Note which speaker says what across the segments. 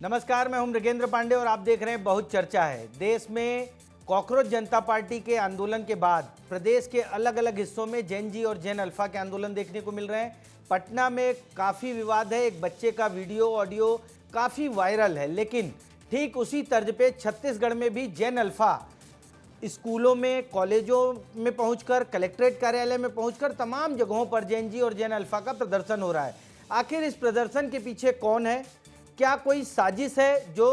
Speaker 1: नमस्कार, मैं हूं मृगेंद्र पांडे और आप देख रहे हैं बहुत चर्चा है। देश में कॉकरोच जनता पार्टी के आंदोलन के बाद प्रदेश के अलग अलग हिस्सों में जेन जी और जेन अल्फा के आंदोलन देखने को मिल रहे हैं। पटना में काफ़ी विवाद है, एक बच्चे का वीडियो ऑडियो काफ़ी वायरल है, लेकिन ठीक उसी तर्ज पे छत्तीसगढ़ में भी जेन अल्फा स्कूलों में, कॉलेजों में पहुंचकर, कलेक्ट्रेट कार्यालय में पहुंचकर तमाम जगहों पर जेन जी और जेन अल्फा का प्रदर्शन हो रहा है। आखिर इस प्रदर्शन के पीछे कौन है? क्या कोई साजिश है जो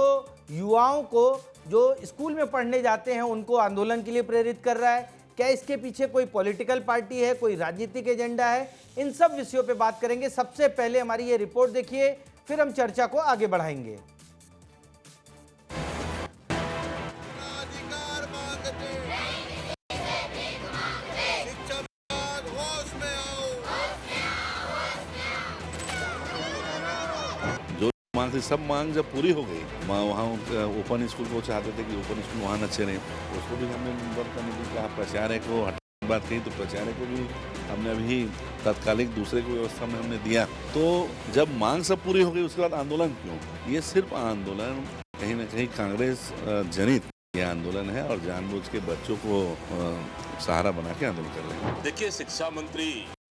Speaker 1: युवाओं को, जो स्कूल में पढ़ने जाते हैं, उनको आंदोलन के लिए प्रेरित कर रहा है? क्या इसके पीछे कोई पॉलिटिकल पार्टी है, कोई राजनीतिक एजेंडा है? इन सब विषयों पे बात करेंगे। सबसे पहले हमारी ये रिपोर्ट देखिए, फिर हम चर्चा को आगे बढ़ाएंगे।
Speaker 2: मांग थी, सब मांग जब पूरी हो गई, वहाँ ओपन स्कूल को चाहते थे कि ओपन स्कूल वहाँ अच्छे रहे, उसको भी हमने बंद करने की कहा। प्राचार्य को हटाने की बात कही तो प्राचार्य को भी हमने अभी तत्कालिक दूसरे को व्यवस्था में हमने दिया। तो जब मांग सब पूरी हो गई उसके बाद आंदोलन क्यों? ये सिर्फ आंदोलन कहीं ना कहीं कांग्रेस जनित ये आंदोलन है और जानबूझ के बच्चों को सहारा बना के आंदोलन कर रहे हैं।
Speaker 3: देखिए, शिक्षा मंत्री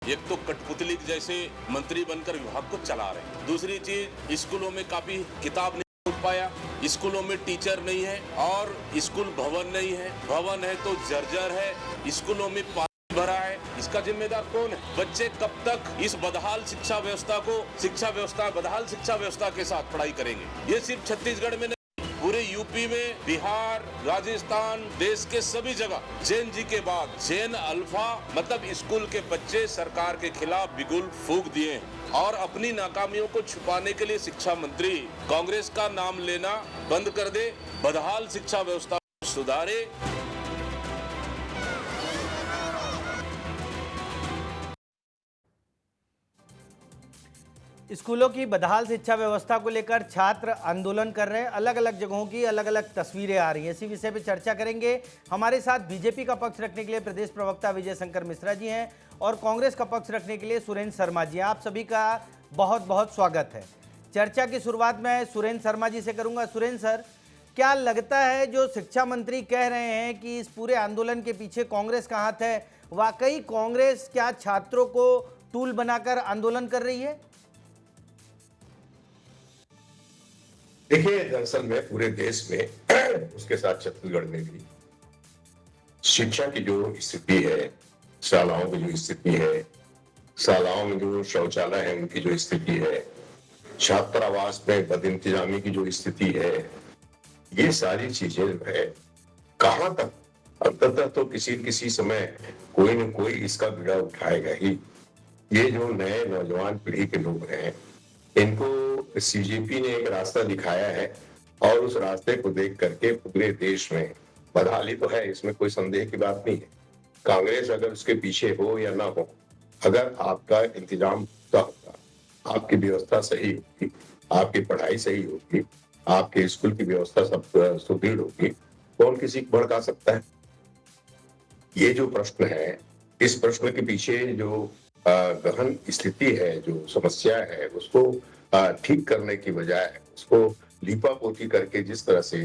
Speaker 3: एक तो कठपुतली जैसे मंत्री बनकर विभाग को चला रहे हैं। दूसरी चीज, स्कूलों में काफी किताब नहीं उठ पाया, स्कूलों में टीचर नहीं है और स्कूल भवन नहीं है, भवन है तो जर्जर है, स्कूलों में पानी भरा है। इसका जिम्मेदार कौन है? बच्चे कब तक इस बदहाल शिक्षा व्यवस्था बदहाल शिक्षा व्यवस्था के साथ पढ़ाई करेंगे? ये सिर्फ छत्तीसगढ़ में नहीं, पूरे यूपी में, बिहार, राजस्थान, देश के सभी जगह जेन जी के बाद जेन अल्फा मतलब स्कूल के बच्चे सरकार के खिलाफ बिगुल फूंक दिए हैं और अपनी नाकामियों को छुपाने के लिए शिक्षा मंत्री कांग्रेस का नाम लेना बंद कर दे, बदहाल शिक्षा व्यवस्था सुधारे।
Speaker 1: स्कूलों की बदहाल शिक्षा व्यवस्था को लेकर छात्र आंदोलन कर रहे हैं। अलग अलग जगहों की अलग अलग तस्वीरें आ रही हैं। इसी विषय पर चर्चा करेंगे। हमारे साथ बीजेपी का पक्ष रखने के लिए प्रदेश प्रवक्ता विजय शंकर मिश्रा जी हैं और कांग्रेस का पक्ष रखने के लिए सुरेंद्र शर्मा जी हैं। आप सभी का बहुत बहुत स्वागत है। चर्चा की शुरुआत मैं सुरेंद्र शर्मा जी से करूँगा। सुरेंद्र सर, क्या लगता है जो शिक्षा मंत्री कह रहे हैं कि इस पूरे आंदोलन के पीछे कांग्रेस का हाथ है, वाकई कांग्रेस क्या छात्रों को टूल बनाकर आंदोलन कर रही है?
Speaker 4: देखिए, दरअसल में पूरे देश में उसके साथ छत्तीसगढ़ में भी शिक्षा की जो स्थिति है, शालाओं की जो स्थिति है, शालाओं में जो शौचालय है उनकी जो स्थिति है, छात्रावास में बदइंतजामी की जो स्थिति है, ये सारी चीजें जो है कहाँ तक अंततः तो किसी समय कोई न कोई इसका बीड़ा उठाएगा ही। ये जो नए नौजवान पीढ़ी के लोग हैं, इनको सीजेपी ने एक रास्ता दिखाया है और उस रास्ते को देख करके पूरे देश में बदहाली तो है, इसमें कोई संदेह की बात नहीं है। कांग्रेस अगर उसके पीछे हो या ना हो, अगर आपका इंतजाम पूरा होगा, आपकी व्यवस्था सही होगी, आपकी पढ़ाई सही होगी, आपके स्कूल की व्यवस्था सब सुदृढ़ होगी, कौन किसी को भड़का सकता है? ये जो प्रश्न है, इस प्रश्न के पीछे जो गहन स्थिति है, जो समस्या है, उसको ठीक करने की बजाय उसको लीपापोती करके जिस तरह से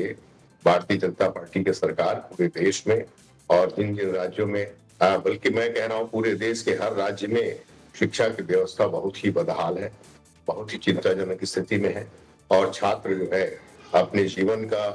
Speaker 4: भारतीय जनता पार्टी के सरकार पूरे देश में और जिन जिन राज्यों में, बल्कि मैं कह रहा हूँ पूरे देश के हर राज्य में शिक्षा की व्यवस्था बहुत ही बदहाल है, बहुत ही चिंताजनक स्थिति में है और छात्र जो है अपने जीवन का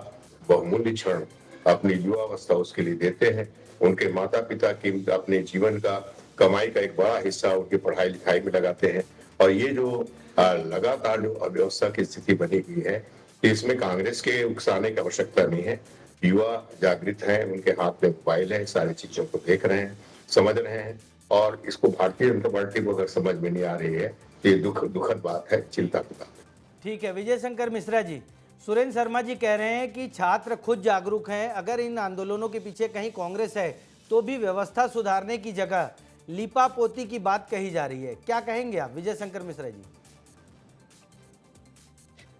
Speaker 4: बहुमूल्य क्षण, अपनी युवावस्था उसके लिए देते हैं। उनके माता पिता की अपने जीवन का कमाई का एक बड़ा हिस्सा उनकी पढ़ाई लिखाई में लगाते हैं और ये जो लगातार जो अव्यवस्था की स्थिति बनी हुई है, इसमें कांग्रेस के उकसाने की आवश्यकता नहीं है। युवा जागृत हैं, उनके हाथ में मोबाइल है, सारी चीजों को देख रहे हैं, समझ रहे हैं और इसको भारतीय जनता पार्टी को अगर समझ में नहीं आ रही है तो ये दुखद बात है, चिंता की बात है।
Speaker 1: ठीक है विजय शंकर मिश्रा जी, सुरेंद्र शर्मा जी कह रहे हैं कि छात्र खुद जागरूक हैं, अगर इन आंदोलनों के पीछे कहीं कांग्रेस है तो भी व्यवस्था सुधारने की जगह लीपापोती की बात कही जा रही है। क्या कहेंगे आप विजय शंकर मिश्रा जी?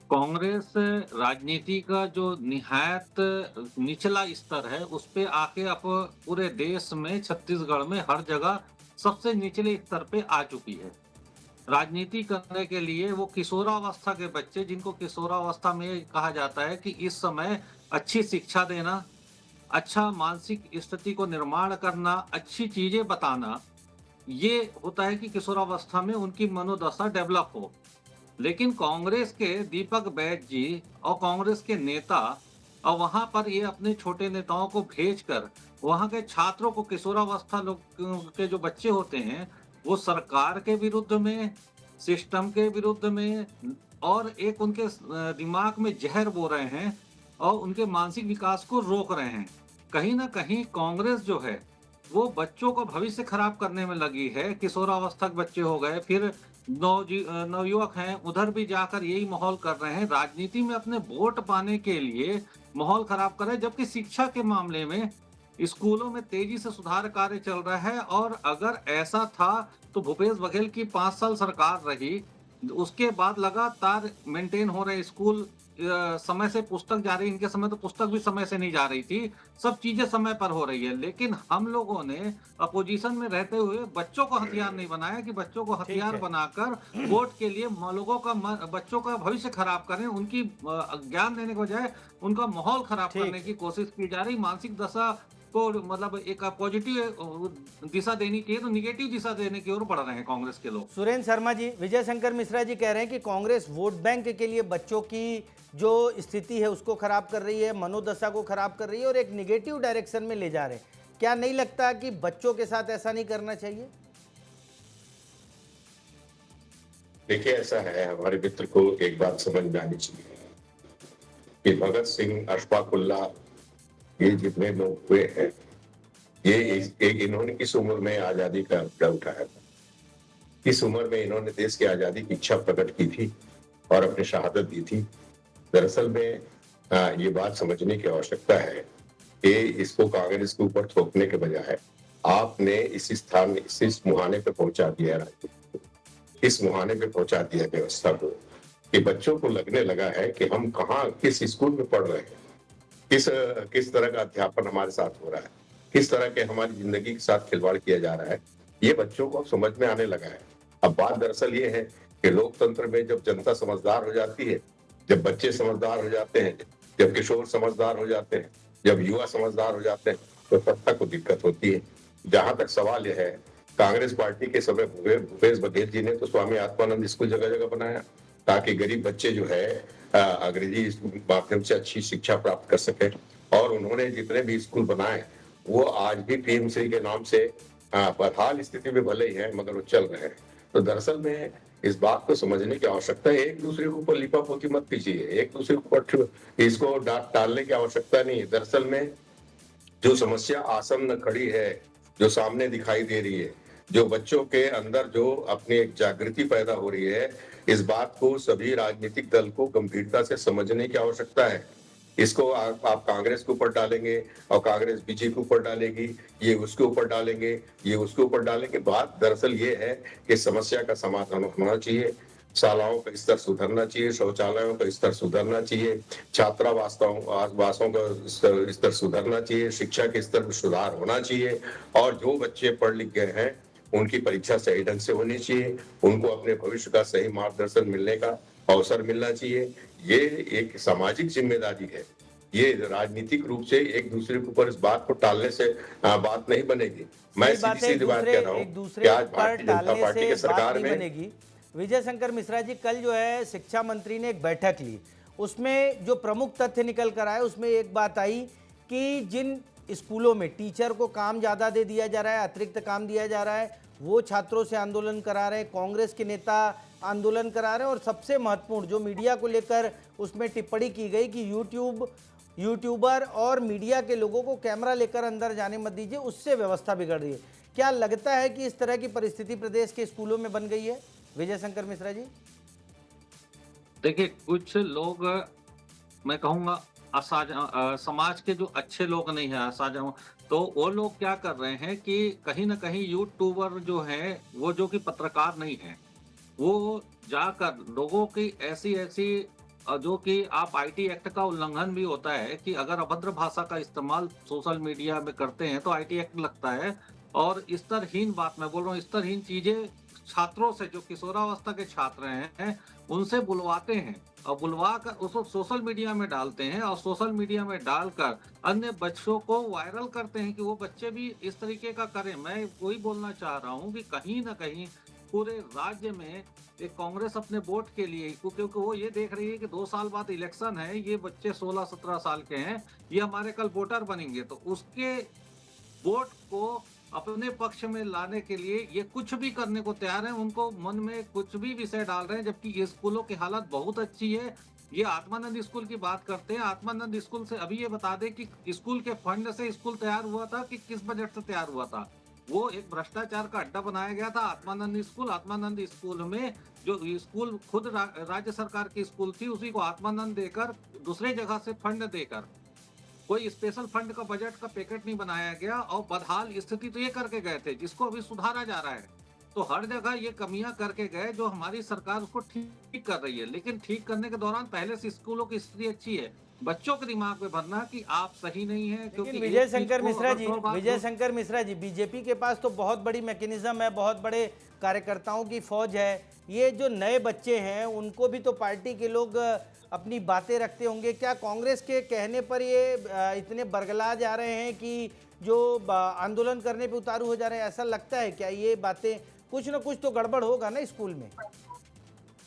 Speaker 5: कांग्रेस राजनीति का जो निहायत निचला स्तर है उस पे आके अब पूरे देश में, छत्तीसगढ़ में हर जगह सबसे निचले स्तर पे आ चुकी है। राजनीति करने के लिए वो किशोरावस्था के बच्चे, जिनको किशोरावस्था में कहा जाता है कि इस समय अच्छी शिक्षा देना, अच्छा मानसिक स्थिति को निर्माण करना, अच्छी चीजें बताना, ये होता है कि किशोरावस्था में उनकी मनोदशा डेवलप हो। लेकिन कांग्रेस के दीपक बैज जी और कांग्रेस के नेता और वहां पर ये अपने छोटे नेताओं को भेजकर वहां के छात्रों को, किशोरावस्था लोग के जो बच्चे होते हैं, वो सरकार के विरुद्ध में, सिस्टम के विरुद्ध में, और एक उनके दिमाग में जहर बो रहे हैं और उनके मानसिक विकास को रोक रहे हैं। कहीं ना कहीं कांग्रेस जो है वो बच्चों को भविष्य खराब करने में लगी है। किशोरावस्था के बच्चे हो गए, फिर नवयुवक हैं, उधर भी जाकर यही माहौल कर रहे हैं, राजनीति में अपने वोट पाने के लिए माहौल खराब कर रहे हैं। जबकि शिक्षा के मामले में स्कूलों में तेजी से सुधार कार्य चल रहा है, और अगर ऐसा था तो भूपेश बघेल की 5 साल सरकार रही, उसके बाद लगातार मेंटेन हो रहे स्कूल, समय से पुस्तक जा रही, इनके समय तो पुस्तक भी समय से नहीं जा रही थी, सब चीजें समय पर हो रही है। लेकिन हम लोगों ने अपोजिशन में रहते हुए बच्चों को हथियार नहीं बनाया कि बच्चों को हथियार
Speaker 1: है।
Speaker 5: बनाकर वोट के लिए लोगों का बच्चों का भविष्य खराब करें, उनकी ज्ञान देने के बजाय उनका माहौल खराब
Speaker 1: ठीक
Speaker 5: करने की कोशिश की जा रही। मानसिक दशा को मतलब एक पॉजिटिव दिशा देनी चाहिए, तो निगेटिव दिशा देने की ओर बढ़ रहे हैं कांग्रेस के लोग।
Speaker 1: सुरेंद्र शर्मा जी, विजय शंकर मिश्रा जी कह रहे हैं कि कांग्रेस वोट बैंक के लिए बच्चों की जो स्थिति है उसको खराब कर रही है, मनोदशा को खराब कर रही है और एक निगेटिव डायरेक्शन में ले जा रहे हैं। क्या नहीं लगता कि बच्चों के साथ ऐसा नहीं करना चाहिए?
Speaker 4: देखिए, ऐसा है, हमारे मित्र को एक बात समझ में आनी चाहिए कि भगत सिंह, अशफाक उल्लाह, ये जितने लोग हुए हैं, ये इन्होंने किस उम्र में आजादी का हौसला उठाया था, किस उम्र में इन्होंने देश की आजादी की इच्छा प्रकट की थी और अपनी शहादत दी थी। दरअसल में ये बात समझने की आवश्यकता है कि इसको कांग्रेस के ऊपर थोपने के बजाय आपने इस स्थान, इस मुहाने पे पहुंचा दिया, इस मुहाने पे पहुंचा दिया व्यवस्था को, कि बच्चों को लगने लगा है कि हम कहाँ, किस स्कूल में पढ़ रहे हैं, किस तरह का अध्यापन हमारे साथ हो रहा है, किस तरह के हमारी जिंदगी के साथ खिलवाड़ किया जा रहा है, ये बच्चों को समझ में आने लगा है। अब बात दरअसल ये है कि लोकतंत्र में जब जनता समझदार हो जाती है, जब बच्चे समझदार हो जाते हैं, जब किशोर समझदार हो जाते हैं, जब युवा समझदार हो जाते हैं, तो सत्ता को दिक्कत होती है। जहां तक सवाल यह है, कांग्रेस पार्टी के समय भूपेश बघेल जी ने तो स्वामी आत्मानंद स्कूल जगह जगह बनाया ताकि गरीब बच्चे जो है अंग्रेजी माध्यम से अच्छी शिक्षा प्राप्त कर सके। और उन्होंने जितने भी स्कूल बनाए वो आज भी पीएमसी के नाम से बदहाल स्थिति में भले ही है, मगर वो चल रहे हैं। तो दरअसल में इस बात को समझने की आवश्यकता है, एक दूसरे के ऊपर लिपापोती मत कीजिए, एक दूसरे के ऊपर इसको टालने की आवश्यकता नहीं है। दरअसल में जो समस्या आसन्न खड़ी है, जो सामने दिखाई दे रही है, जो बच्चों के अंदर जो अपनी एक जागृति पैदा हो रही है, इस बात को सभी राजनीतिक दल को गंभीरता से समझने की आवश्यकता है। इसको आप कांग्रेस के ऊपर डालेंगे और कांग्रेस बीजेपी के ऊपर डालेगी, ये उसके ऊपर डालेंगे, ये उसके ऊपर डालेंगे। बात दरअसल ये है कि समस्या का समाधान होना चाहिए, शालाओं का स्तर सुधरना चाहिए, शौचालयों का स्तर सुधरना चाहिए, छात्रावासों का स्तर सुधरना चाहिए, शिक्षा के स्तर में सुधार होना चाहिए, और जो बच्चे पढ़ लिख गए हैं उनकी परीक्षा सही ढंग से होनी चाहिए, उनको अपने भविष्य का सही मार्गदर्शन मिलने का अवसर मिलना चाहिए। ये एक सामाजिक जिम्मेदारी है। ये राजनीतिक रूप से एक दूसरे के ऊपर इस बात को टालने से बात नहीं बनेगी। मैं सीधी सीधी बात कह रहा हूँ कि आज भारतीय जनता पार्टी की सरकार में
Speaker 1: बनेगी। विजय शंकर मिश्रा जी, कल जो है शिक्षा मंत्री ने एक बैठक ली, उसमें जो प्रमुख तथ्य निकल कर आए उसमें एक बात आई कि जिन स्कूलों में टीचर को काम ज़्यादा दे दिया जा रहा है, अतिरिक्त काम दिया जा रहा है, वो छात्रों से आंदोलन करा रहे हैं, कांग्रेस के नेता आंदोलन करा रहे हैं। और सबसे महत्वपूर्ण जो मीडिया को लेकर उसमें टिप्पणी की गई कि यूट्यूबर और मीडिया के लोगों को कैमरा लेकर अंदर जाने मत दीजिए, उससे व्यवस्था बिगड़ रही है। क्या लगता है कि इस तरह की परिस्थिति प्रदेश के स्कूलों में बन गई है, विजय शंकर मिश्रा जी?
Speaker 5: देखिए, कुछ लोग, मैं कहूँगा समाज के जो अच्छे लोग नहीं है, असाजा, तो वो लोग क्या कर रहे हैं कि कहीं ना कहीं यूट्यूबर जो है, वो जो कि पत्रकार नहीं है, वो जाकर लोगों की ऐसी जो कि आप आईटी एक्ट का उल्लंघन भी होता है कि अगर अभद्र भाषा का इस्तेमाल सोशल मीडिया में करते हैं तो आईटी एक्ट लगता है। और स्तरहीन बात, मैं बोल रहा हूँ, स्तरहीन चीजें छात्रों से, जो किशोरावस्था के छात्र हैं, उनसे बुलवाते हैं और बुलवा कर उसको सोशल मीडिया में डालते हैं और सोशल मीडिया में डालकर अन्य बच्चों को वायरल करते हैं कि वो बच्चे भी इस तरीके का करें। मैं वही बोलना चाह रहा हूँ कि कहीं ना कहीं पूरे राज्य में एक कांग्रेस अपने वोट के लिए, क्योंकि वो ये देख रही है कि 2 साल बाद इलेक्शन है, ये बच्चे 16-17 साल के हैं, ये हमारे कल वोटर बनेंगे, तो उसके वोट को अपने पक्ष में लाने के लिए ये कुछ भी करने को तैयार है। उनको मन में कुछ भी विषय डाल रहे हैं, जबकि ये स्कूलों की हालत बहुत अच्छी है। ये आत्मानंद स्कूल की बात करते हैं, आत्मानंद स्कूल से अभी ये बता दें कि स्कूल के फंड से स्कूल तैयार हुआ था कि किस बजट से तैयार हुआ था? वो एक भ्रष्टाचार का अड्डा बनाया गया था आत्मानंद स्कूल। आत्मानंद स्कूल में जो स्कूल खुद राज्य सरकार की स्कूल थी, उसी को आत्मानंद देकर दूसरे जगह से फंड देकर कोई स्पेशल फंड का बजट का पैकेट नहीं बनाया गया और बदहाल स्थिति तो ये करके गए थे, जिसको अभी सुधारा जा रहा है। तो हर जगह ये कमियां करके गए जो हमारी सरकार उसको ठीक कर रही है, लेकिन ठीक करने के दौरान पहले से स्कूलों की स्थिति अच्छी है। बच्चों के दिमाग में भरना कि आप सही नहीं है, क्योंकि
Speaker 1: विजय शंकर मिश्रा जी, बीजेपी के पास तो बहुत बड़ी मैकेनिज्म है, बहुत बड़े कार्यकर्ताओं की फौज है। ये जो नए बच्चे हैं उनको भी तो पार्टी के लोग अपनी बातें रखते होंगे। क्या कांग्रेस के कहने पर ये इतने बरगला जा रहे हैं कि जो आंदोलन करने पे उतारू हो जा रहे हैं? ऐसा लगता है क्या ये बातें, कुछ ना कुछ तो गड़बड़ होगा ना स्कूल में?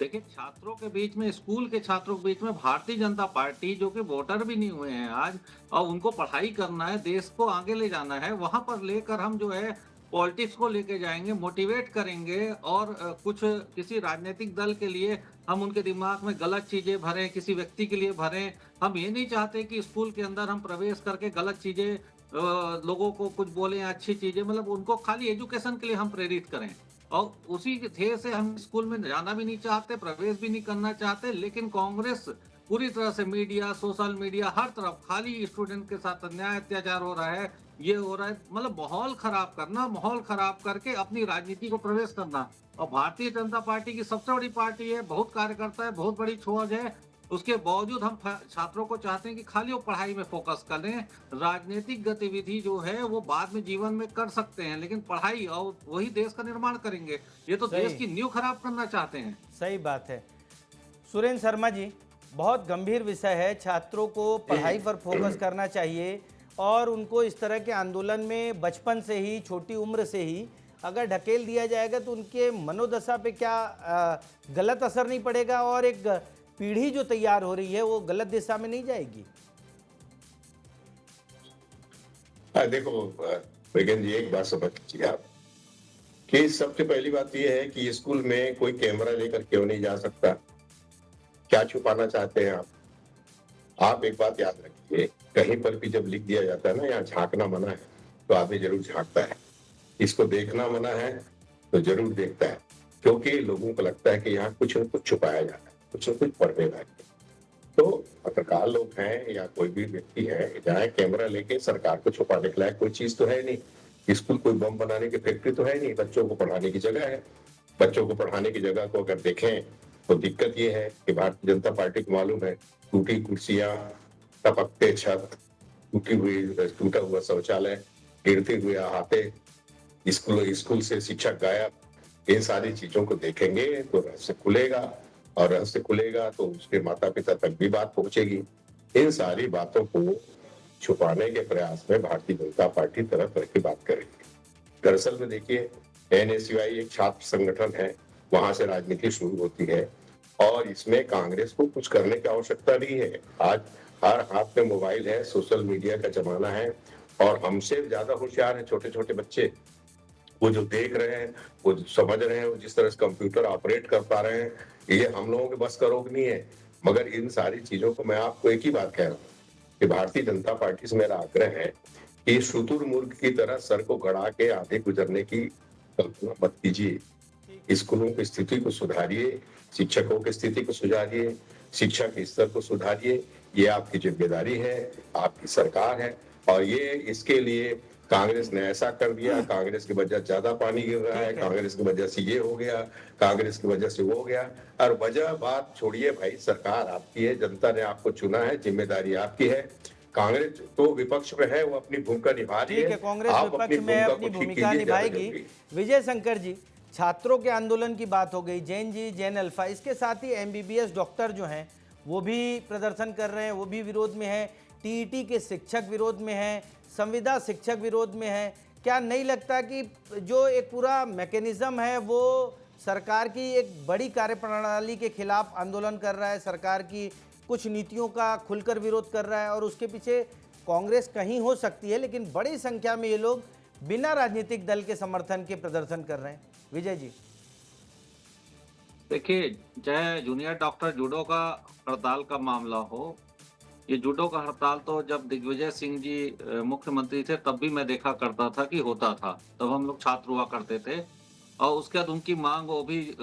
Speaker 5: देखिए, छात्रों के बीच में, स्कूल के छात्रों के बीच में भारतीय जनता पार्टी, जो कि वोटर भी नहीं हुए हैं आज, और उनको पढ़ाई करना है, देश को आगे ले जाना है, वहां पर लेकर हम जो है पॉलिटिक्स को लेके जाएंगे, मोटिवेट करेंगे और कुछ किसी राजनीतिक दल के लिए हम उनके दिमाग में गलत चीजें भरें, किसी व्यक्ति के लिए भरें। हम ये नहीं चाहते कि स्कूल के अंदर हम प्रवेश करके गलत चीजें लोगों को कुछ बोलें, अच्छी चीजें, मतलब उनको खाली एजुकेशन के लिए हम प्रेरित करें। और उसी के ध्येय से हम स्कूल में जाना भी नहीं चाहते, प्रवेश भी नहीं करना चाहते। लेकिन कांग्रेस पूरी तरह से मीडिया, सोशल मीडिया, हर तरफ खाली स्टूडेंट के साथ अन्याय अत्याचार हो रहा है, ये हो रहा है, मतलब माहौल खराब करना, माहौल खराब करके अपनी राजनीति को प्रवेश करना। और भारतीय जनता पार्टी की सबसे बड़ी पार्टी है, बहुत कार्यकर्ता है, बहुत बड़ी फौज है, उसके बावजूद हम छात्रों को चाहते हैं कि खाली वो पढ़ाई में फोकस करें। राजनीतिक गतिविधि जो है वो बाद में जीवन में कर सकते हैं, लेकिन पढ़ाई और वही देश का निर्माण करेंगे। ये तो देश की नींव खराब करना चाहते हैं।
Speaker 1: सही बात है। सुरेंद्र शर्मा जी, बहुत गंभीर विषय है, छात्रों को पढ़ाई पर फोकस करना चाहिए और उनको इस तरह के आंदोलन में बचपन से ही, छोटी उम्र से ही अगर ढकेल दिया जाएगा तो उनके मनोदशा पे क्या गलत असर नहीं पड़ेगा और एक पीढ़ी जो तैयार हो रही है वो गलत दिशा में नहीं जाएगी?
Speaker 4: देखो विगन जी, एक बात समझ लीजिए आप कि सबसे पहली बात यह है कि स्कूल में कोई कैमरा लेकर क्यों नहीं जा सकता? क्या छुपाना चाहते हैं आप? आप एक बात याद रखिए, कहीं पर भी जब लिख दिया जाता है ना यहाँ झांकना मना है, तो आदमी जरूर झांकता है। इसको देखना मना है तो जरूर देखता है, क्योंकि लोगों को लगता है कि यहाँ कुछ न कुछ छुपाया जा रहा है, कुछ न कुछ पढ़ने लायक। तो पत्रकार लोग हैं या कोई भी व्यक्ति है, जहाँ कैमरा लेके सरकार को छुपाने के लायक कोई चीज तो है नहीं। स्कूल कोई बम बनाने की फैक्ट्री तो है नहीं, बच्चों को पढ़ाने की जगह है। बच्चों को पढ़ाने की जगह को अगर देखें तो दिक्कत ये है कि भारतीय जनता पार्टी को मालूम है, टूटी कुर्सियां, टपकते छत, टूटा हुआ शौचालय, गिरते हुए अहाते, स्कूल से शिक्षक गायब, इन सारी चीजों को देखेंगे तो रहस्य खुलेगा, और रहस्य खुलेगा तो उसके माता पिता तक भी बात पहुंचेगी। इन सारी बातों को छुपाने के प्रयास में भारतीय जनता पार्टी तरह तरह की बात करेगी। दरअसल में देखिए, एनएसयूआई एक छात्र संगठन है, वहां से राजनीति शुरू होती है और इसमें कांग्रेस को कुछ करने की आवश्यकता नहीं है। आज हर हाथ में मोबाइल है, सोशल मीडिया का जमाना है और हमसे ज्यादा होशियार है छोटे छोटे बच्चे। वो जो देख रहे हैं, वो समझ रहे हैं, वो जिस तरह से कंप्यूटर ऑपरेट कर पा रहे हैं, ये हम लोगों के बस का रोग नहीं है। मगर इन सारी चीजों को मैं आपको एक ही बात कह रहा हूँ कि भारतीय जनता पार्टी से मेरा आग्रह है कि शुतुरमुर्ग की तरह सर को गड़ा के आगे गुजरने की कल्पना मत कीजिए। स्कूलों की स्थिति को सुधारिए, शिक्षकों की स्थिति को सुधारिए, शिक्षा के स्तर को सुधारिए। ये आपकी जिम्मेदारी है, आपकी सरकार है। और ये इसके लिए कांग्रेस ने ऐसा कर दिया, कांग्रेस की वजह ज्यादा पानी गिर रहा है, कांग्रेस की वजह से ये हो गया, कांग्रेस की वजह से वो हो गया। और वजह बात छोड़िए भाई, सरकार आपकी है, जनता ने आपको चुना है, जिम्मेदारी आपकी है। कांग्रेस तो विपक्ष में है, वो अपनी भूमिका निभा रही है।
Speaker 1: ठीक है, कांग्रेस विपक्ष में अपनी भूमिका निभाएगी। विजय शंकर जी, छात्रों के आंदोलन की बात हो गई, जैन जी, जैन अल्फा, इसके साथ ही एमबीबीएस डॉक्टर जो हैं वो भी प्रदर्शन कर रहे हैं, वो भी विरोध में हैं, टीईटी के शिक्षक विरोध में हैं, संविदा शिक्षक विरोध में हैं। क्या नहीं लगता कि जो एक पूरा मैकेनिज्म है वो सरकार की एक बड़ी कार्यप्रणाली के खिलाफ आंदोलन कर रहा है, सरकार की कुछ नीतियों का खुलकर विरोध कर रहा है, और उसके पीछे कांग्रेस कहीं हो सकती है, लेकिन बड़ी संख्या में ये लोग बिना राजनीतिक दल के समर्थन के प्रदर्शन कर रहे हैं? विजय जी।
Speaker 5: देखिए, चाहे जूनियर डॉक्टर जूडो का हड़ताल का मामला हो, ये जूडो का हड़ताल तो जब दिग्विजय सिंह जी मुख्यमंत्री थे तब भी मैं देखा करता था कि होता था, तब हम लोग छात्र हुआ करते थे। और उसके बाद उनकी मांग, वो भी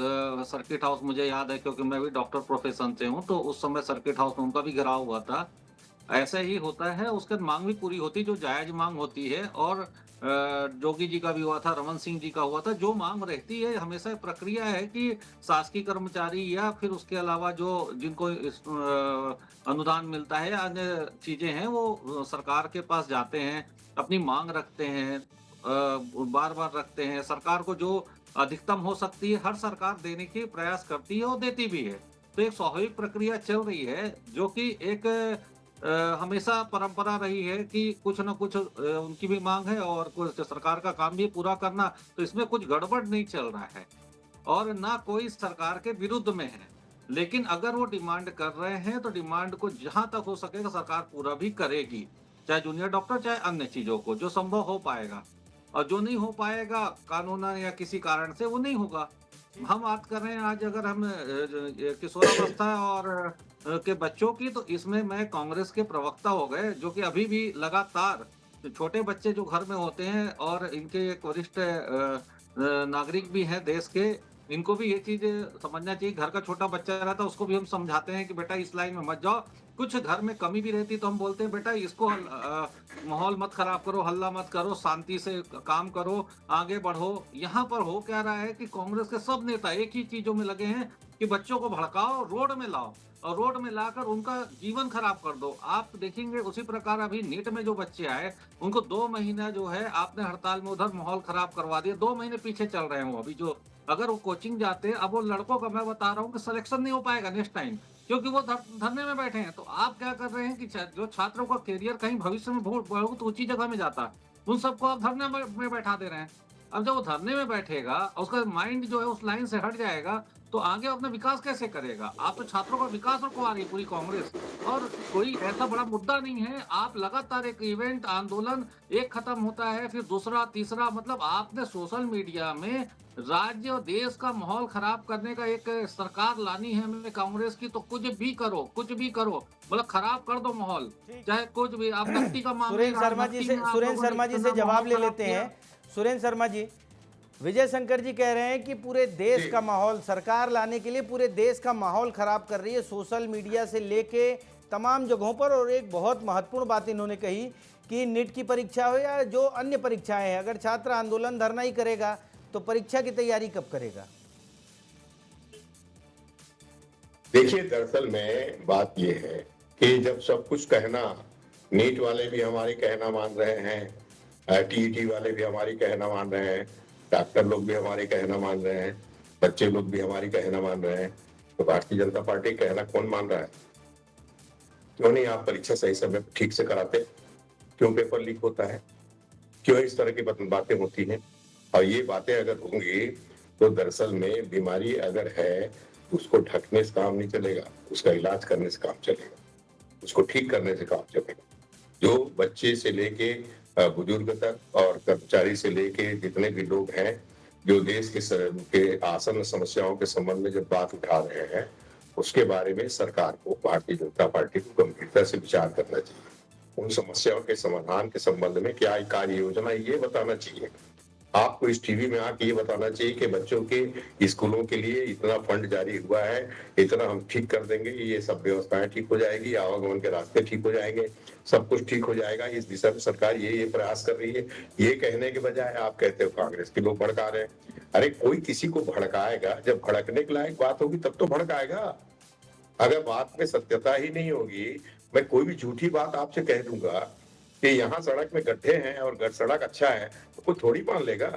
Speaker 5: सर्किट हाउस, मुझे याद है क्योंकि मैं भी डॉक्टर प्रोफेशन से हूँ, तो उस समय सर्किट हाउस में उनका भी घेराव हुआ था। ऐसा ही होता है, उसके बाद मांग भी पूरी होती जो जायज मांग होती है। और जोगी जी का भी हुआ था, रमन सिंह जी का हुआ था। जो मांग रहती है, हमेशा प्रक्रिया है कि शासकीय कर्मचारी या फिर उसके अलावा जो जिनको अनुदान मिलता है, अन्य चीजें हैं, वो सरकार के पास जाते हैं, अपनी मांग रखते हैं, बार बार रखते हैं। सरकार को जो अधिकतम हो सकती है हर सरकार देने की प्रयास करती है और देती भी है। तो एक स्वाभाविक प्रक्रिया चल रही है, जो कि एक हमेशा परंपरा रही है कि कुछ न कुछ उनकी भी मांग है और कुछ सरकार का काम भी पूरा करना। तो इसमें कुछ गड़बड़ नहीं चल रहा है और ना कोई सरकार के विरुद्ध में है। लेकिन अगर वो डिमांड कर रहे हैं तो डिमांड को जहां तक हो सकेगा सरकार पूरा भी करेगी, चाहे जूनियर डॉक्टर चाहे अन्य चीजों को, जो संभव हो पाएगा। और जो नहीं हो पाएगा कानूनन या किसी कारण से, वो नहीं होगा। हम बात कर रहे हैं आज अगर हम किशोरावस्था और के बच्चों की, तो इसमें मैं कांग्रेस के प्रवक्ता हो गए, जो कि अभी भी लगातार छोटे बच्चे जो घर में होते हैं और इनके एक वरिष्ठ नागरिक भी हैं देश के, इनको भी ये चीज समझना चाहिए। घर का छोटा बच्चा रहता है, उसको भी हम समझाते हैं कि बेटा इस लाइन में मत जाओ। कुछ घर में कमी भी रहती तो हम बोलते हैं बेटा इसको माहौल मत खराब करो, हल्ला मत करो, शांति से काम करो, आगे बढ़ो। यहाँ पर हो क्या रहा है कि कांग्रेस के सब नेता एक ही चीजों में लगे हैं कि बच्चों को भड़काओ, रोड में लाओ और रोड में लाकर उनका जीवन खराब कर दो। आप देखेंगे उसी प्रकार अभी नीट में जो बच्चे आए, उनको 2 महीना जो है आपने हड़ताल में उधर माहौल खराब करवा दिया। 2 महीने पीछे चल रहे हैं वो अभी। जो अगर वो कोचिंग जाते हैं, अब वो लड़कों का मैं बता रहा हूँ कि सिलेक्शन नहीं हो पाएगा नेक्स्ट टाइम, क्योंकि वो धरने में बैठे हैं। तो आप क्या कर रहे हैं कि जो छात्रों का करियर कहीं भविष्य में बहुत ऊंची जगह में जाता है, उन सबको आप धरने में बैठा दे रहे हैं। अब जब वो धरने में बैठेगा, उसका माइंड जो है उस लाइन से हट जाएगा, तो आगे अपना विकास कैसे करेगा? आप तो छात्रों का विकास रुकवा रही है पूरी कांग्रेस, और कोई ऐसा बड़ा मुद्दा नहीं है। आप लगातार एक इवेंट, आंदोलन, एक खत्म होता है फिर दूसरा तीसरा, मतलब आपने सोशल मीडिया में राज्य और देश का माहौल खराब करने का एक सरकार लानी है हमें कांग्रेस की, तो कुछ भी करो, कुछ भी करो, मतलब खराब कर दो माहौल, चाहे कुछ भी। आप नकदी का मामला,
Speaker 1: सुरेंद्र शर्मा जी से जवाब ले लेते हैं। सुरेंद्र शर्मा जी, विजय शंकर जी कह रहे हैं कि पूरे देश का माहौल, सरकार लाने के लिए पूरे देश का माहौल खराब कर रही है, सोशल मीडिया से लेके तमाम जगहों पर। और एक बहुत महत्वपूर्ण बात इन्होंने कही कि नीट की परीक्षा हो या जो अन्य परीक्षाएं हैं, अगर छात्र आंदोलन धरना ही करेगा तो परीक्षा की तैयारी कब करेगा?
Speaker 4: देखिए, दरअसल में बात यह है कि जब सब कुछ कहना, नीट वाले भी हमारी कहना मान रहे हैं, टीईटी वाले भी हमारी कहना मान रहे हैं, डॉक्टर लोग भी हमारे कहना मान रहे हैं, बच्चे लोग भी हमारी कहना मान रहे हैं, तो भारतीय जनता पार्टी कहना कौन मान रहा है? क्यों नहीं आप परीक्षा सही समय ठीक से कराते? क्यों पेपर लीक होता है? क्यों इस तरह की बातें होती हैं? और ये बातें अगर होंगी तो दरअसल में बीमारी अगर है तो उसको ढकने से काम नहीं चलेगा, उसका इलाज करने से काम चलेगा, उसको ठीक करने से काम चलेगा। जो बच्चे से लेके बुजुर्ग तक और कर्मचारी से लेके जितने भी लोग हैं जो देश के आसन समस्याओं के संबंध में जब बात उठा रहे हैं, उसके बारे में सरकार को, भारतीय जनता पार्टी को गंभीरता से विचार करना चाहिए। उन समस्याओं के समाधान के संबंध में क्या कार्य योजना, ये बताना चाहिए। आपको इस टीवी में आके ये बताना चाहिए कि बच्चों के स्कूलों के लिए इतना फंड जारी हुआ है, इतना हम ठीक कर देंगे, ये सब व्यवस्थाएं ठीक हो जाएगी, आवागमन के रास्ते ठीक हो जाएंगे, सब कुछ ठीक हो जाएगा। इस दिशा में सरकार ये प्रयास कर रही है। ये कहने के बजाय आप कहते हो कांग्रेस के लोग भड़का रहे हैं। अरे कोई किसी को भड़काएगा, जब भड़कने के लायक बात होगी तब तो भड़काएगा। अगर बात में सत्यता ही नहीं होगी, मैं कोई भी झूठी बात आपसे कह दूंगा कि यहाँ सड़क में गड्ढे हैं और सड़क अच्छा है, तो कोई थोड़ी मान लेगा।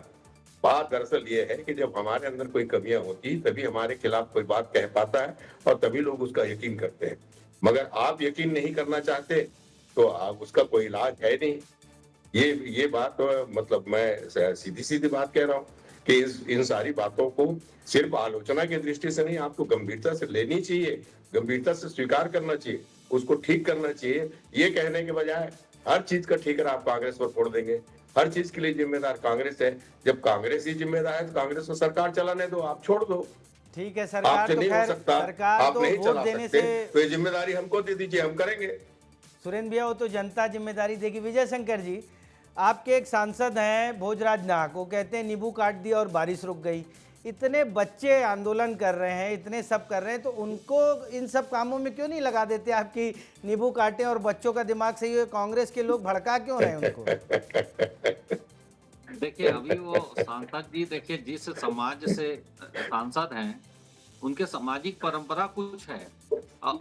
Speaker 4: बात दरअसल ये है कि जब हमारे अंदर कोई कमियां होती तभी हमारे खिलाफ कोई बात कह पाता है और तभी लोग उसका यकीन करते हैं। मगर आप यकीन नहीं करना चाहते तो आप उसका कोई इलाज है नहीं। ये बात मतलब मैं सीधी सीधी बात कह रहा हूँ कि इन सारी बातों को सिर्फ आलोचना की दृष्टि से नहीं, आपको गंभीरता से लेनी चाहिए, गंभीरता से स्वीकार करना चाहिए, उसको ठीक करना चाहिए। ये कहने के बजाय हर चीज का ठीकर आप कांग्रेस पर फोड़ देंगे, हर चीज के लिए जिम्मेदार कांग्रेस है। जब कांग्रेस ही जिम्मेदार है तो कांग्रेस को सरकार चलाने दो, आप छोड़ दो।
Speaker 1: ठीक है, सरकार
Speaker 4: आपसे
Speaker 1: तो
Speaker 4: नहीं हो
Speaker 1: खैर
Speaker 4: सकता,
Speaker 1: सरकार
Speaker 4: आप
Speaker 1: तो
Speaker 4: नहीं
Speaker 1: वोट
Speaker 4: चला
Speaker 1: देने
Speaker 4: सकते,
Speaker 1: से
Speaker 4: तो ये जिम्मेदारी हमको दे दीजिए, हम करेंगे।
Speaker 1: सुरेंद्र भैया वो तो जनता जिम्मेदारी देगी। विजय शंकर जी, आपके एक सांसद हैं भोजराज नाग, वो कहते हैं नींबू काट दिया और बारिश रुक गई। इतने बच्चे आंदोलन कर रहे हैं, इतने सब कर रहे हैं, तो उनको इन सब कामों में क्यों नहीं लगा देते आपकी नींबू काटें और बच्चों का दिमाग सही हो? कांग्रेस के लोग भड़का क्यों रहे हैं उनको?
Speaker 5: देखिए अभी वो सांसद जी, देखिए जिस समाज से सांसद हैं उनके सामाजिक परंपरा कुछ है,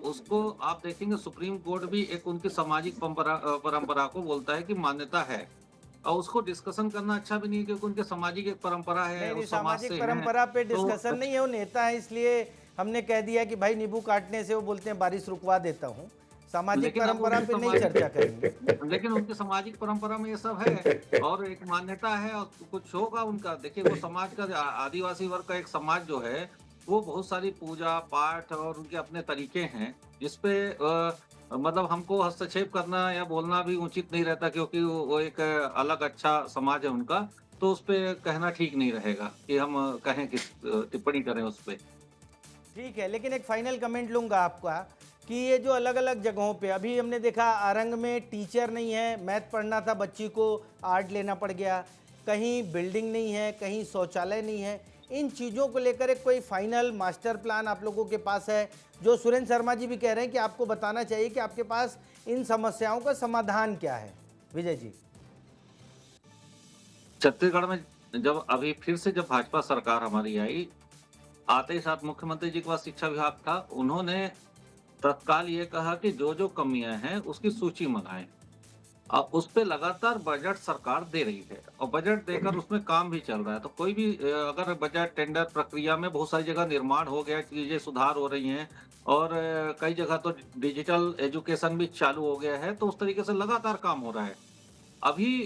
Speaker 5: उसको आप देखेंगे सुप्रीम कोर्ट भी एक उनकी सामाजिक परंपरा को बोलता है कि मान्यता है, और उसको डिस्कशन करना अच्छा भी नहीं है क्योंकि उनके सामाजिक एक परंपरा है,
Speaker 1: नहीं,
Speaker 5: उस समाज
Speaker 1: सामाजिक
Speaker 5: से
Speaker 1: परंपरा पे
Speaker 5: तो
Speaker 1: डिस्कशन नहीं है, वो नेता है इसलिए हमने कह दिया कि भाई नींबू काटने से वो बोलते हैं बारिश रुकवा देता हूँ। सामाजिक
Speaker 5: लेकिन अब
Speaker 1: परंपरा
Speaker 5: उनके
Speaker 1: पे नहीं
Speaker 5: समाज-
Speaker 1: चर्चा करेंगे।
Speaker 5: लेकिन उनकी सामाजिक परंपरा में ये सब है और एक मान्यता है और कुछ होगा उनका। देखिए वो समाज का आदिवासी वर्ग का एक समाज जो है वो बहुत सारी पूजा पाठ और उनके अपने तरीके हैं जिसपे मतलब हमको हस्तक्षेप करना या बोलना भी उचित नहीं रहता क्योंकि वो एक अलग अच्छा समाज है उनका, तो उस पे कहना ठीक नहीं रहेगा कि हम कहें कि टिप्पणी करें उस पे।
Speaker 1: ठीक है, लेकिन एक फाइनल कमेंट लूँगा आपका कि ये जो अलग अलग जगहों पे अभी हमने देखा, आरंग में टीचर नहीं है, मैथ पढ़ना था बच्ची को, आर्ट लेना पड़ गया, कहीं बिल्डिंग नहीं है, कहीं शौचालय नहीं है। इन चीज़ों को लेकर एक कोई फाइनल मास्टर प्लान आप लोगों के पास है? जो सुरेंद्र शर्मा जी भी कह रहे हैं कि आपको बताना चाहिए कि आपके पास इन समस्याओं का समाधान क्या है। विजय जी,
Speaker 5: छत्तीसगढ़ में जब अभी फिर से जब भाजपा सरकार हमारी आई, आते ही साथ मुख्यमंत्री जी के पास शिक्षा विभाग था, उन्होंने तत्काल ये कहा कि जो जो कमियां हैं उसकी सूची मंगाएं। अब उस पे लगातार बजट सरकार दे रही है और बजट देकर उसमें काम भी चल रहा है। तो कोई भी अगर बजट टेंडर प्रक्रिया में बहुत सारी जगह निर्माण हो गया, चीजें सुधार हो रही हैं और कई जगह तो डिजिटल एजुकेशन भी चालू हो गया है, तो उस तरीके से लगातार काम हो रहा है। अभी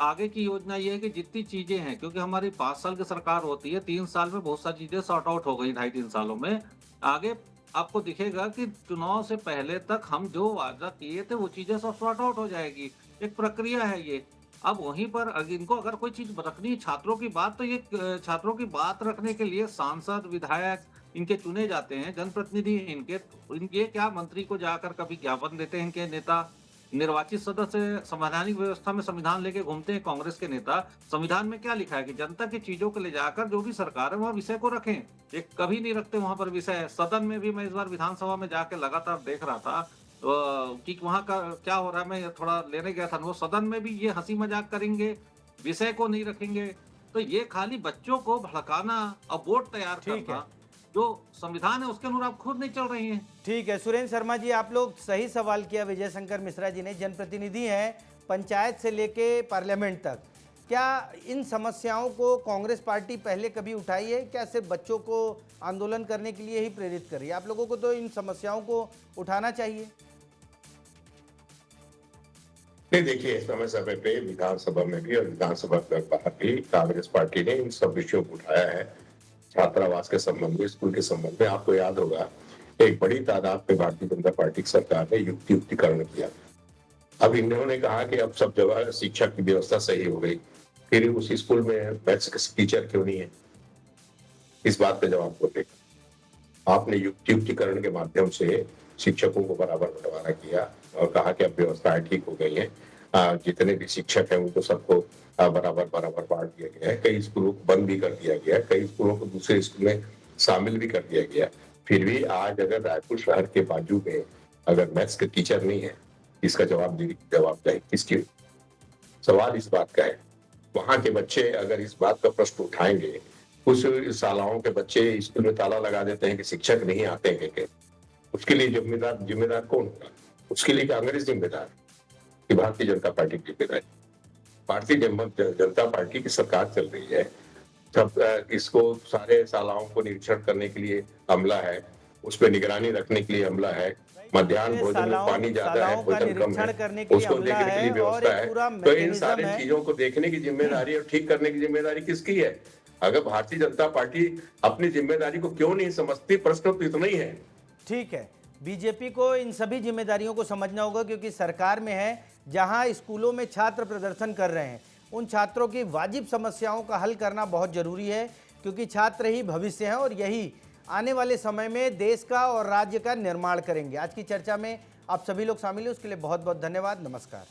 Speaker 5: आगे की योजना ये है कि जितनी चीजें हैं, क्योंकि हमारी 5 साल की सरकार होती है, 3 साल में बहुत सारी चीजें सॉर्ट आउट हो गई, 2.5-3 सालों में। आगे आपको दिखेगा कि चुनाव से पहले तक हम जो वादा किए थे वो चीजें सब सॉर्ट आउट हो जाएगी। एक प्रक्रिया है ये। अब वहीं पर इनको अगर कोई चीज रखनी है छात्रों की बात, तो ये छात्रों की बात रखने के लिए सांसद विधायक इनके चुने जाते हैं, जनप्रतिनिधि इनके क्या मंत्री को जाकर कभी ज्ञापन देते हैं इनके नेता, निर्वाचित सदस्य संवैधानिक व्यवस्था में संविधान लेके घूमते हैं कांग्रेस के नेता। संविधान में क्या लिखा है कि जनता की चीजों को ले जाकर जो भी सरकार है वह विषय को रखें, ये कभी नहीं रखते वहां पर विषय। सदन में भी मैं इस बार विधानसभा में जाके लगातार देख रहा था कि वहां का क्या हो रहा है। मैं थोड़ा लेने गया था, वो सदन में भी ये हंसी मजाक करेंगे, विषय को नहीं रखेंगे। तो ये खाली बच्चों को भड़काना और वोट तैयार करना, जो संविधान है उसके अनुसार आप खुद नहीं चल रही हैं।
Speaker 1: ठीक है सुरेंद्र शर्मा जी, आप लोग सही सवाल किया विजय शंकर मिश्रा जी ने। जनप्रतिनिधि हैं पंचायत से लेके पार्लियामेंट तक, क्या इन समस्याओं को कांग्रेस पार्टी पहले कभी उठाई है? क्या सिर्फ बच्चों को आंदोलन करने के लिए ही प्रेरित कर रही है? आप लोगों को तो इन समस्याओं को उठाना चाहिए।
Speaker 4: नहीं, देखिए समय समय पे विधानसभा में भी और विधानसभा के बाहर भी कांग्रेस पार्टी ने इन सब विषयों को उठाया है। छात्रावास के संबंध में, स्कूल के संबंध में आपको याद होगा एक बड़ी तादाद में भारतीय जनता पार्टी की सरकार ने युक्तिकरण किया। अब इन्होंने कहा कि अब सब जगह शिक्षा की व्यवस्था सही हो गई, फिर उस स्कूल में मैथ्स टीचर क्यों नहीं है? इस बात पे जवाब को देखा। आपने युक्तिकरण के माध्यम से शिक्षकों को बराबर बंटवारा किया और कहा कि अब व्यवस्थाएं ठीक हो गई हैं, जितने भी शिक्षक हैं उनको सबको बराबर बांट दिया गया है। कई स्कूलों को बंद भी कर दिया गया है, कई स्कूलों को दूसरे स्कूल में शामिल भी कर दिया गया। फिर भी आज अगर रायपुर शहर के बाजू में अगर मैथ्स के टीचर नहीं है, इसका जवाबदेही किसकी? सवाल इस बात का है। वहां के बच्चे अगर इस बात का प्रश्न उठाएंगे, कुछ शालाओं के बच्चे स्कूल में ताला लगा देते हैं कि शिक्षक नहीं आते हैं, उसके लिए जिम्मेदार कौन होगा? उसके लिए कांग्रेस जिम्मेदार कि भारतीय जनता पार्टी की जिम्मेदारी? भारतीय जनता पार्टी की सरकार चल रही है, सब इसको सारे शालाओं को निरीक्षण करने के लिए अमला है, उस पर निगरानी रखने के लिए अमला है, मध्याह्न भोजन में पानी ज्यादा है,
Speaker 1: शालाओं का
Speaker 4: भोजन कम
Speaker 1: निरीक्षण
Speaker 4: है,
Speaker 1: करने के लिए
Speaker 4: उसको
Speaker 1: अमला
Speaker 4: देखने के लिए
Speaker 1: है और
Speaker 4: व्यवस्था
Speaker 1: एक पूरा
Speaker 4: है। तो इन
Speaker 1: मैकेनिज्म
Speaker 4: सारी
Speaker 1: है।
Speaker 4: चीजों को देखने की जिम्मेदारी और ठीक करने की जिम्मेदारी किसकी है? अगर भारतीय जनता पार्टी अपनी जिम्मेदारी को क्यों नहीं समझती, प्रश्न तो इतना ही है।
Speaker 1: ठीक है, बीजेपी को इन सभी जिम्मेदारियों को समझना होगा क्योंकि सरकार में है। जहां स्कूलों में छात्र प्रदर्शन कर रहे हैं, उन छात्रों की वाजिब समस्याओं का हल करना बहुत जरूरी है क्योंकि छात्र ही भविष्य हैं और यही आने वाले समय में देश का और राज्य का निर्माण करेंगे। आज की चर्चा में आप सभी लोग शामिल हैं, उसके लिए बहुत बहुत धन्यवाद। नमस्कार।